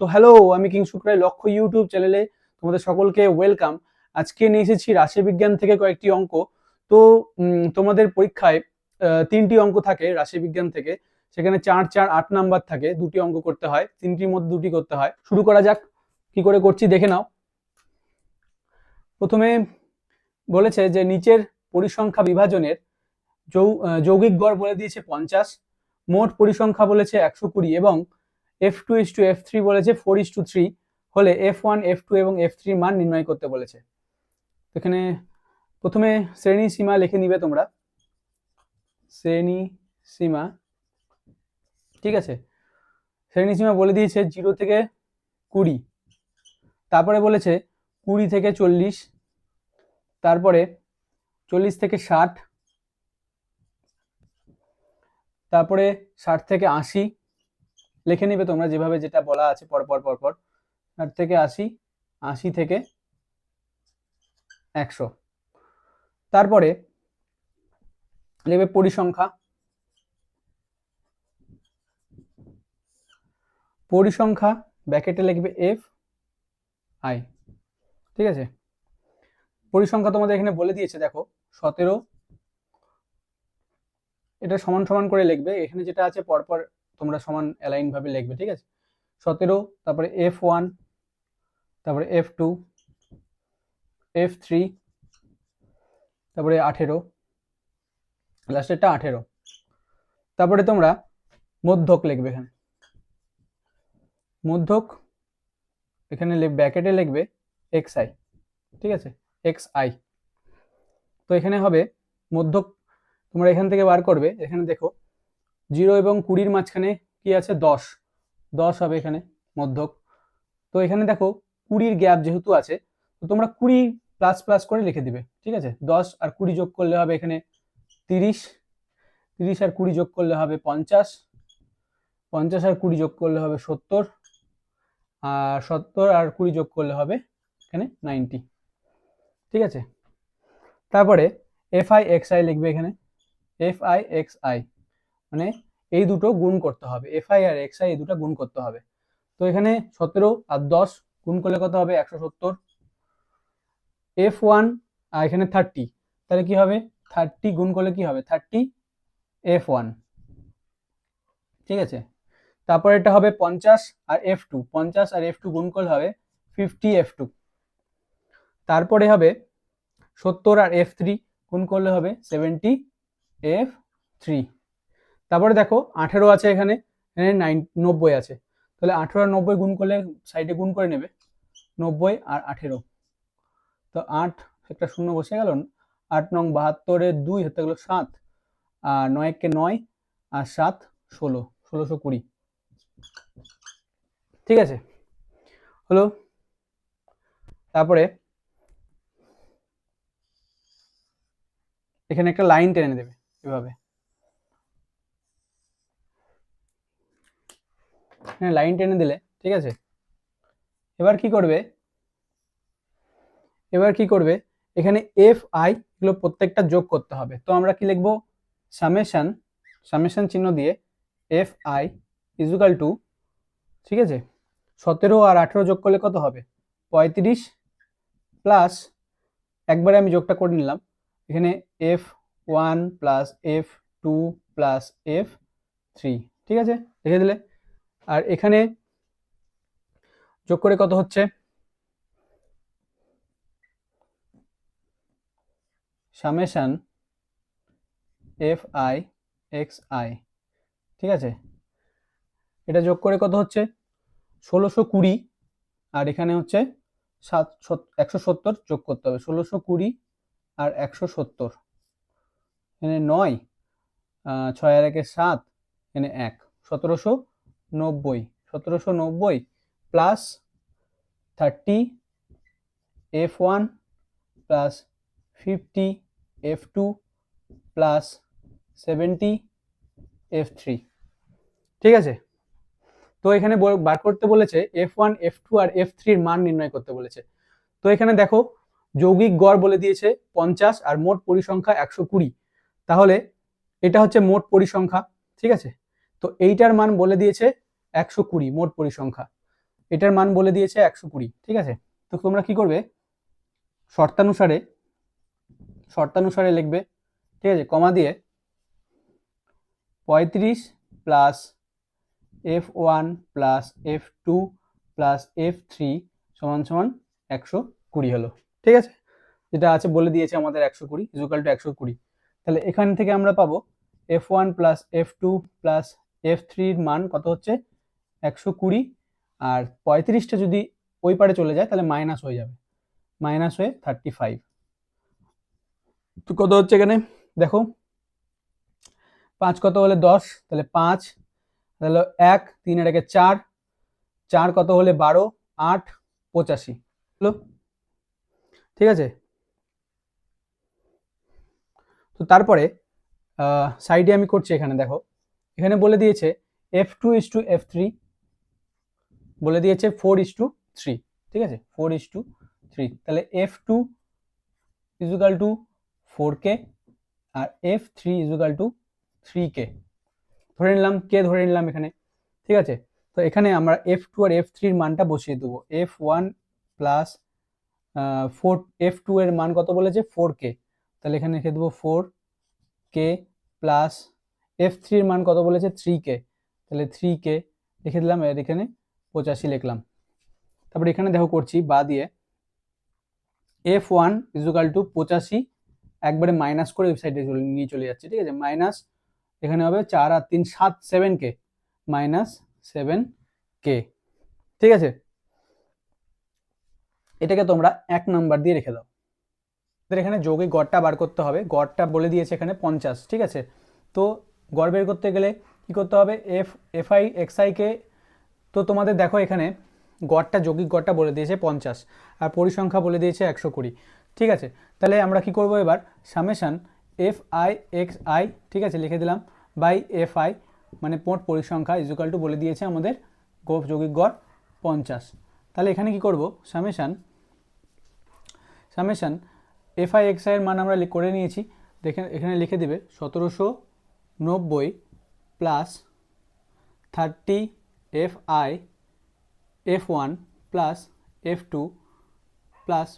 তো হ্যালো, আমি কিংশুক রায় লক্ষ্য ইউটিউব চ্যানেলে তোমাদের সকলকে ওয়েলকাম। আজকে নিয়ে এসেছি রাশিবিজ্ঞান থেকে কয়েকটি অঙ্ক। তো তোমাদের পরীক্ষায় 3টি অঙ্ক থাকে রাশিবিজ্ঞান থেকে। সেখানে 4 4 8 নাম্বার থাকে, 2টি অঙ্ক করতে হয়, 3টির মধ্যে 2টি করতে হয়। শুরু করা যাক, কি করে করছি দেখে নাও। প্রথমে বলেছে যে নিচের পরিসংখ্যা বিভাজনের যৌগিক গড় বলে দিয়েছে 50, মোট পরিসংখ্যা বলেছে 120 এবং F2:F3 বলেছে 4:3 হলে F1, F2 এবং F3 মান নির্ণয় করতে বলেছে। এখানে প্রথমে শ্রেণী সীমা লিখে নিবে তোমরা, শ্রেণী সীমা। ঠিক আছে, শ্রেণী সীমা বলে দিয়েছে 0 থেকে 20, তারপরে বলেছে 20 থেকে 40, তারপরে 40 থেকে 60, তারপরে 60 থেকে 80 লিখে নিবে তোমরা যেভাবে যেটা বলা আছে পরপর 60 থেকে 80, 80 থেকে 100। তারপরে লিখবে পরিসংখ্যা, পরিসংখ্যা ব্র্যাকেটে লিখবে এফ আই। ঠিক আছে, পরিসংখ্যা তোমাদের এখানে বলে দিয়েছে, দেখো 17, এটা সমান সমান করে লিখবে, এখানে যেটা আছে পরপর তোমরা সমান অ্যালাইন ভাবে লিখবে। ঠিক আছে, 17, তারপরে F1, তারপরে F2, F3, তারপরে 18, লাস্টেরটা 18। তারপরে তোমরা মধ্যক লিখবে, এখানে মধ্যক এখানে ব্র্যাকেটে লিখবে XI। ঠিক আছে, XI। তো এখানে হবে মধ্যক, তোমরা এখান থেকে বার করবে। এখানে দেখো 0 এবং 20-র মাঝখানে কি আছে, 10, 10 হবে এখানে মধ্যক। তো এখানে দেখো 20-র গ্যাপ যেহেতু আছে, তো তোমরা 20 প্লাস প্লাস করে লিখে দিবে। ঠিক আছে, 10 আর 20 যোগ করলে হবে এখানে 30, 30 আর 20 যোগ করলে হবে 50, 50 আর 20 যোগ করলে হবে 70, আর 70 আর 20 যোগ করলে হবে এখানে 90। ঠিক আছে, তারপরে FI/XI লিখবে, এখানে FI/XI মানে এই দুটো গুণ করতে হবে, FI আর XI এই দুটো গুণ করতে হবে। তো এখানে 17 আর 10 গুণ করলে কত হবে, 170। F1 আর এখানে 30, তাহলে কি হবে, 30 গুণ করলে কি হবে, 30 F1। ঠিক আছে, তারপরে এটা হবে 50 আর F2, 50 আর F2 গুণ করলে হবে 50 F2। তারপরে হবে 70 আর F3 গুণ করলে হবে 70 F3। তারপরে দেখো 18 আছে এখানে, 90 আছে, তাহলে 18 আর 90 গুণ করলে সাইডে গুণ করে নেবে, 90 আর 18। তো 8 একটা শূন্য বসে গেল, 8 নং 72 2 হতে গেল 7, আর 9 কে 9 আর 7 16, 1620। ঠিক আছে, হলো। তারপরে এখানে একটা লাইন টেনে দেবে এভাবে, হ্যাঁ লাইন টেনে দিলে। ঠিক আছে, এবার কি করবে, এখানে FI এগুলো প্রত্যেকটা যোগ করতে হবে। তো আমরা কি লিখবো, সামেশন, সামেশন চিহ্ন দিয়ে FI ইকুয়াল টু, ঠিক আছে, 17 আর 18 যোগ করলে কত হবে, 35 প্লাস, একবারে আমি যোগটা করে নিলাম, এখানে F1 plus F2 plus F3। ঠিক আছে, লিখে দিলে। আর এখানে যোগ করে কত হচ্ছে, সামেশন FI/XI। ঠিক আছে, এটা যোগ করে কত হচ্ছে 1620, আর এখানে হচ্ছে 170 যোগ করতে হবে, 1620 আর 170, এখানে 9, 6 আর 1 7, এখানে 1, 1790, 1790 plus 30 F1 plus 50 F2 plus 70 F3। ঠিক আছে, তো এখানে বার করতে বলেছে F1, F2 আর F3 এর মান নির্ণয় করতে বলেছে। তো এখানে দেখো যৌগিক গড় বলে দিয়েছে 50 আর মোট পরিসংখ্যা 120, তাহলে এটা হচ্ছে মোট পরিসংখ্যা। ঠিক আছে, তো এইটার মান বলে দিয়েছে 120 মোট পরিসংখ্যা। এটার মান বলে দিয়েছে 120, ঠিক আছে। তো তোমরা কি করবে, শর্তানুসারে লিখবে, ঠিক আছে, কমা দিয়ে 35 plus F1 plus F2 plus F3 সমান সমান 120 হলো, ঠিক আছে। যেটা আছে বলে দিয়েছে আমাদের 120 ইকুয়াল টু 120। তাহলে এখান থেকে আমরা পাবো F1 plus F2 plus F3 এর মান কত হচ্ছে 120, আর 35টা যদি ওই পারে চলে যায় তাহলে মাইনাস হয়ে যাবে, মাইনাস হয়ে 35। তো কত হচ্ছে এখানে দেখো, 5 কত হলে 10, তাহলে 5, তাহলে 1, 3 এর আগে 4, 4 কত হলে 12, 8, 85 হলো, ঠিক আছে। তো তারপরে সাইডে আমি করছি, এখানে দেখো, এখানে বলে দিয়েছে F2:F3, বলে দিয়েছে 4:3, ঠিক আছে, 4:3। তাহলে F2 ইকুয়াল টু 4K আর F3 ইকুয়াল টু 3K ধরে নিলাম, কে ধরে নিলাম এখানে, ঠিক আছে। তো এখানে আমরা F2 আর F3 এর মানটা বসিয়ে দেবো। F1 প্লাস 4, F2 এর মান কত বলেছে 4K, তাহলে এখানে লিখে দেবো 4K প্লাস F3 এর মান কত বলেছে 3K, তাহলে 3K লিখে দিলাম, এর এখানে 85 লিখলাম। তারপরে এখানে দেখো করছি বা দিয়ে F1 ইকুয়াল টু 85 একবারে মাইনাস করে ওয়েবসাইটে নিয়ে চলে যাচ্ছে, ঠিক আছে, মাইনাস এখানে হবে 4 আর 3 7, 7K মাইনাস 7K, ঠিক আছে। এটাকে তোমরা 1 নাম্বার দিয়ে রেখে দাও। এখানে যৌগিক গড়টা বার করতে হবে, গড়টা বলে দিয়েছে এখানে 50, ঠিক আছে। তো গড় বের করতে গেলে কি করতে হবে, Fi xi কে, তো তোমাদের দেখো এখানে গড়টা যৌগিক গড়টা বলে দিয়েছে 50 আর পরিসংখ্যা বলে দিয়েছে 120, ঠিক আছে। তাহলে আমরা কি করব এবার, সামেশান Fi xi, ঠিক আছে, লিখে দিলাম, বাই Fi মানে মোট পরিসংখ্যা ইকুয়াল টু বলে দিয়েছে আমাদের যৌগিক গড় 50। তাহলে এখানে কি করব, সামেশান Fi xi এর মান আমরা করে নিয়েছি, দেখেন এখানে লিখে দিবে 1790 plus 30 Fi F1 plus F2 plus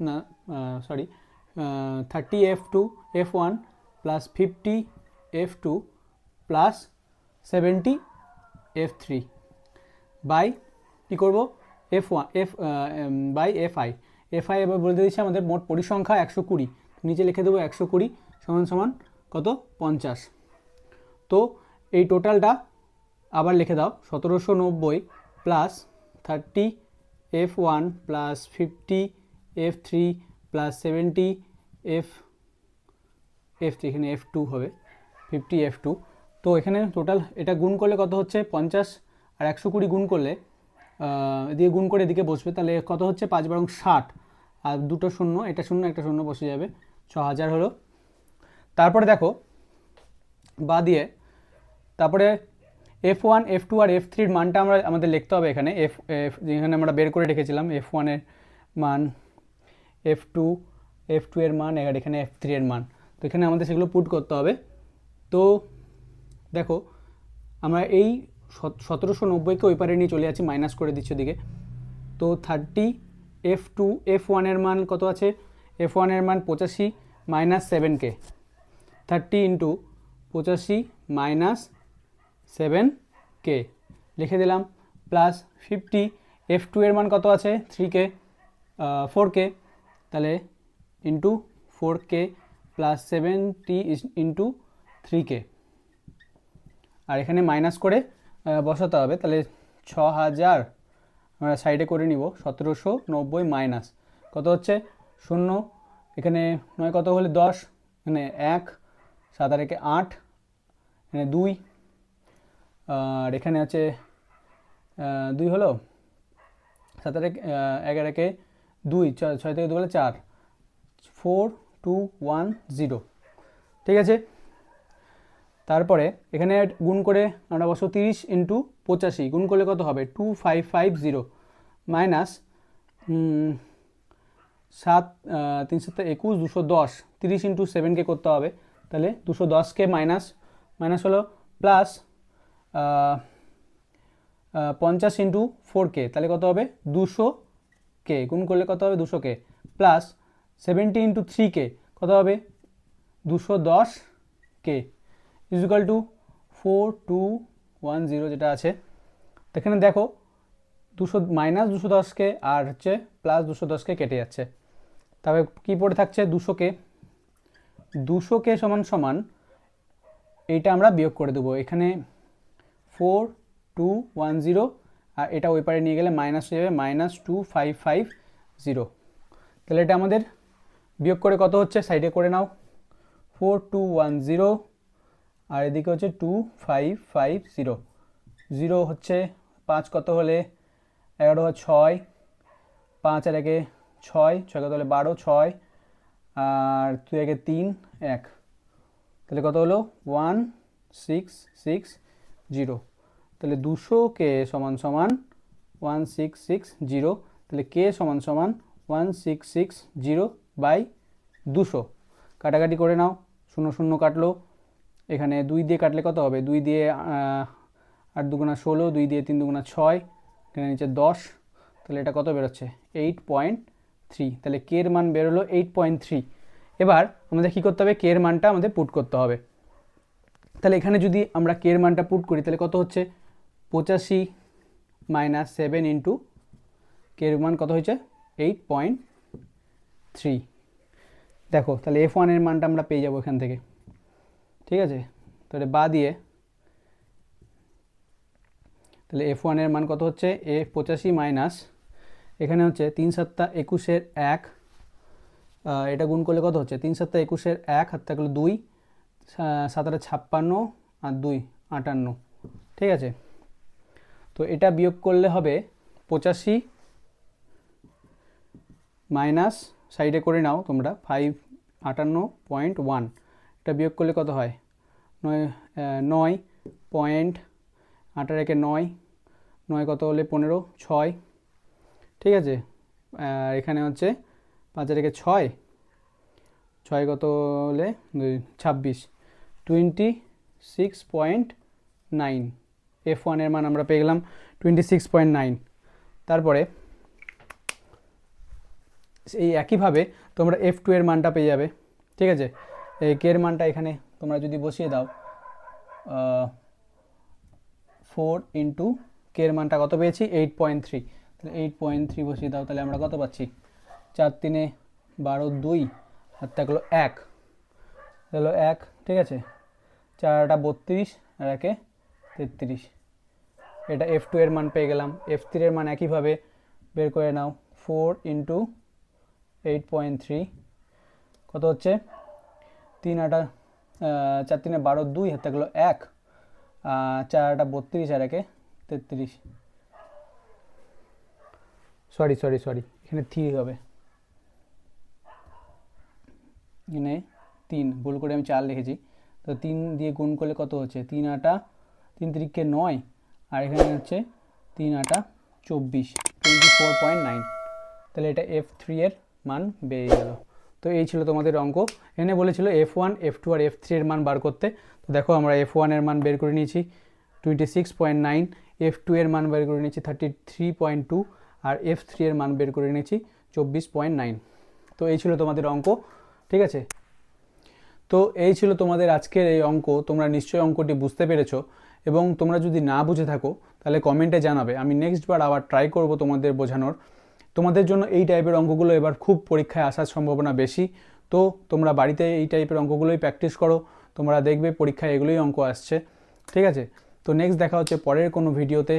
না sorry 30 F2 F1 plus 50 F2 plus 70 F3 by কী করবো F1 বাই Fi এবার বলে দিয়েছে আমাদের মোট পরিসংখ্যা 120, নিচে লিখে দেবো 120 সমান সমান কত 50। তো এই টোটালটা আবার লিখে দাও, 1790 plus 30 F1 plus 50 F3 plus 70 F3, এখানে F2 হবে 50 F2। তো এখানে টোটাল এটা গুণ করলে কত হচ্ছে 50 আর 120 গুণ করলে এদিকে গুণ করে এদিকে বসবে, তাহলে কত হচ্ছে 5 বারং 60 আর দুটো শূন্য, এটা শূন্য একটা শূন্য বসে যাবে, 6000 হলো। তারপরে দেখো বা দিয়ে তারপরে F1 F2 আর F3 এর মানটা আমাদের লিখতে হবে এখানে, যেখানে আমরা বের করে রেখেছিলাম F1 এর মান, F2 এর মান, আর এখানে F3 এর মান, তো এখানে আমাদের সেগুলো পুট করতে হবে। তো দেখো আমরা এই 1790কে ওই পারে নিয়ে চলে যাচ্ছি, মাইনাস করে দিচ্ছি ওদিকে। তো 30 F1 এর মান কত আছে, F1 এর মান 85 minus 7K, 30 into 85 minus 7K লিখে দিলাম, প্লাস 50 F2 এর মান কত আছে 3K 4K, তাহলে into 4K plus 70 into 3K, আর এখানে মাইনাস করে বসাতে হবে, তাহলে 6000 আমরা সাইডে করে নিব, 1790 মাইনাস কত হচ্ছে 0, এখানে 9 কত হলে 10, এখানে 1, 7 আর 8, এখানে 2, আর এখানে আছে 2 হলো, 7 আর 11 2, 6 থেকে 2 হলে 4, 4 2 1 0, ঠিক আছে। তারপরে এখানে গুণ করে আমরা বসো 30 ইন্টু 85 গুণ করলে কত হবে 2550 মাইনাস 7 3 7 21 210, 30 ইন্টু 7K করতে হবে, তাহলে 210K মাইনাস হলো প্লাস 50 ইন্টু 4k, তাহলে কত হবে 200k, গুণ করলে কত হবে 200k, প্লাস 70 ইন্টু 3k কত হবে 210k, ইজ ইকুয়াল টু 4210 যেটা আছে। তো এখানে দেখো 210কে আর হচ্ছে +210কে কেটে যাচ্ছে, তবে কি পড়ে থাকছে 200k সমান সমান এইটা আমরা বিয়োগ করে দেবো, এখানে 4210 আর এটা ওই পারে নিয়ে গেলে মাইনাস হয়ে যাবে -2550, তাহলে এটা আমাদের বিয়োগ করে কত হচ্ছে সাইডে করে নাও, 4210 আর এদিকে হচ্ছে 2550, 0 হচ্ছে 5 কত হলে 11 হয় 6, 5 আর 1 6, 6 কত হলে 12, 6 আর 2 1 3 1, তাহলে কত হলো 1660, তাহলে 200k সমান সমান 1660, তাহলে k সমান সমান 1660/200, কাটাকাটি করে নাও, 0 0 কাটলো, এখানে 2 দিয়ে কাটলে কত হবে, 2 দিয়ে 8 দুগুণা 16, 2 দিয়ে 3 দুগুণা 6, এখানে নিচে 10, তাহলে এটা কত বেরোচ্ছে 8.3, তাহলে k এর মান বেরোলো 8.3। এবার আমাদের কী করতে হবে, k এর মানটা আমাদের পুট করতে হবে, তাহলে এখানে যদি আমরা k এর মানটা পুট করি তাহলে কত হচ্ছে 85 - 7 ইন্টু k এর মান কত হয়েছে 8.3, দেখো তাহলে f1 এর মানটা আমরা পেয়ে যাবো এখান থেকে, ঠিক আছে। তাহলে বা দিয়ে তাহলে f1 এর মান কত হচ্ছে 85 মাইনাস এখানে হচ্ছে 3 7 21 1, এটা গুণ করলে কত হচ্ছে 3 7 21 1 হাত থাকলো 2, 7 56 আর 2 58, ঠিক আছে। তো এটা বিয়োগ করলে হবে 85 মাইনাস সাইডে করে নাও তোমরা 558.1, এটা বিয়োগ করলে কত হয় 9.8 আর 1 9, 9 কত হলে 15, 6, ঠিক আছে। আর এখানে হচ্ছে 5 আর 1 6, 6 কত হলে 26, 26.9, f1 এর মান আমরা পেয়ে গেলাম 26.9। তারপরে এই একইভাবে তোমরা f2 এর মানটা পেয়ে যাবে, ঠিক আছে। এই k এর মানটা এখানে তোমরা যদি বসিয়ে দাও 4 ইন্টু k এর মানটা কত পেয়েছি 8.3, তাহলে 8.3 বসিয়ে দাও, তাহলে আমরা কত পাচ্ছি 4 3 12 2 আর থাকলো 1, হলো 1, ঠিক আছে। 4 32 আর 1 33, এটা f2 এর মান পেয়ে গেলাম। f3 এর মান একইভাবে বের করে নাও, 4 ইন্টু 8.3 কত হচ্ছে 3 8 4 3 12 2 হাতে থাকলো 1, 4 8 32 আর 1 33, সরি এখানে 3 হবে, এখানে 3 ভুল করে আমি 4 লিখেছি, তো 3 দিয়ে গুণ করলে কত হচ্ছে 3 8 3 3 9 আর এখানে হচ্ছে 3 8 24, 24.9, তাহলে এটা f3 এর মান বেরিয়ে গেল। তো এই ছিল তোমাদের অঙ্ক, এখানে বলেছিল f1 f2 আর f3 এর মান বার করতে, তো দেখো আমরা f1 এর মান বের করে নিয়েছি 26.9, f2 এর মান বের করে নিয়েছি 33.2 আর f3 এর মান বের করে নিয়েছি 24.9। তো এই ছিল তোমাদের অঙ্ক, ঠিক আছে। তো এই ছিল তোমাদের আজকের এই অঙ্ক, তোমরা নিশ্চয়ই অঙ্কটি বুঝতে পেরেছো, এবং তোমরা যদি না বুঝে থাকো তাহলে কমেন্টে জানাবে, আমি নেক্সট বার আবার ট্রাই করব তোমাদের বোঝানোর। তোমাদের জন্য এই টাইপের অঙ্কগুলো এবার খুব পরীক্ষায় আসার সম্ভাবনা বেশি, তো তোমরা বাড়িতে এই টাইপের অঙ্কগুলোই প্র্যাকটিস করো, তোমরা দেখবে পরীক্ষায় এগুলোই অঙ্ক আসছে, ঠিক আছে। তো নেক্সট দেখা হচ্ছে পরের কোনো ভিডিওতে।